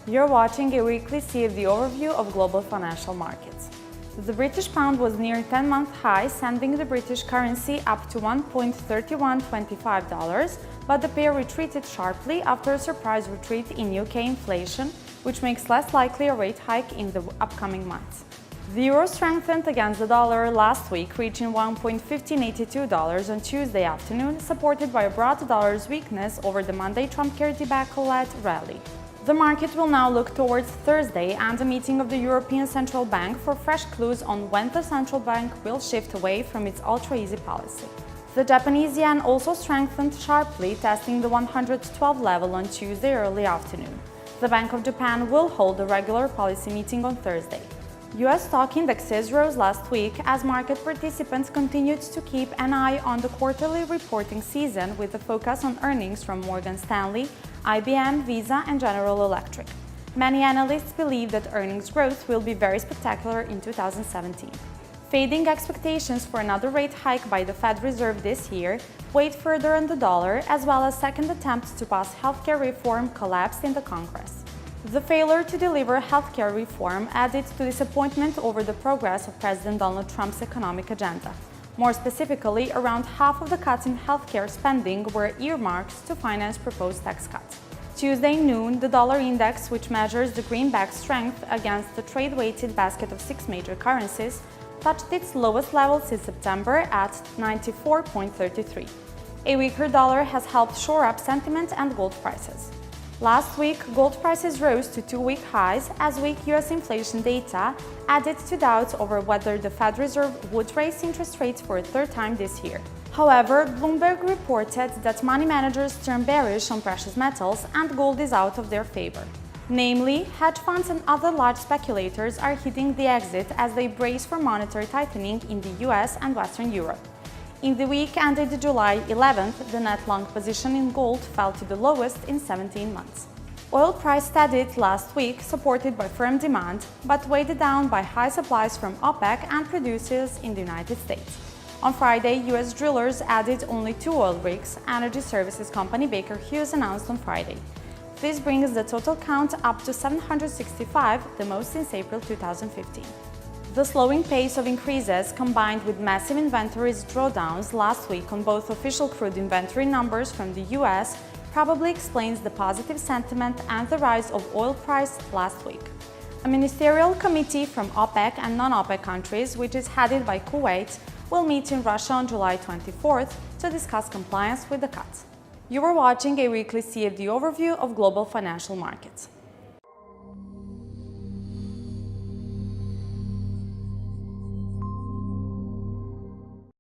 You're watching a weekly CFD overview of global financial markets. The British pound was near 10-month high, sending the British currency up to $1.3125, but the pair retreated sharply after a surprise retreat in UK inflation, which makes less likely a rate hike in the upcoming months. The euro strengthened against the dollar last week, reaching $1.1582 on Tuesday afternoon, supported by a broad dollar's weakness over the Monday Trump care debacle-led rally. The market will now look towards Thursday and a meeting of the European Central Bank for fresh clues on when the central bank will shift away from its ultra-easy policy. The Japanese yen also strengthened sharply, testing the 112 level on Tuesday early afternoon. The Bank of Japan will hold a regular policy meeting on Thursday. US stock indexes rose last week as market participants continued to keep an eye on the quarterly reporting season with a focus on earnings from Morgan Stanley, IBM, Visa, and General Electric. Many analysts believe that earnings growth will be very spectacular in 2017. Fading expectations for another rate hike by the Fed Reserve this year weighed further on the dollar, as well as second attempts to pass healthcare reform collapsed in the Congress. The failure to deliver healthcare reform added to disappointment over the progress of President Donald Trump's economic agenda. More specifically, around half of the cuts in healthcare spending were earmarked to finance proposed tax cuts. Tuesday noon, the dollar index, which measures the greenback strength against the trade-weighted basket of 6 major currencies, touched its lowest level since September at 94.33. A weaker dollar has helped shore up sentiment and gold prices. Last week, gold prices rose to two-week highs as weak US inflation data added to doubts over whether the Fed Reserve would raise interest rates for a third time this year. However, Bloomberg reported that money managers turn bearish on precious metals and gold is out of their favor. Namely, hedge funds and other large speculators are hitting the exit as they brace for monetary tightening in the US and Western Europe. In the week ended July 11th, the net long position in gold fell to the lowest in 17 months. Oil price steadied last week, supported by firm demand, but weighed down by high supplies from OPEC and producers in the United States. On Friday, US drillers added only 2 oil rigs, energy services company Baker Hughes announced on Friday. This brings the total count up to 765, the most since April 2015. The slowing pace of increases, combined with massive inventories drawdowns last week on both official crude inventory numbers from the US, probably explains the positive sentiment and the rise of oil price last week. A ministerial committee from OPEC and non-OPEC countries, which is headed by Kuwait, will meet in Russia on July 24th to discuss compliance with the cuts. You are watching a weekly CFD overview of global financial markets.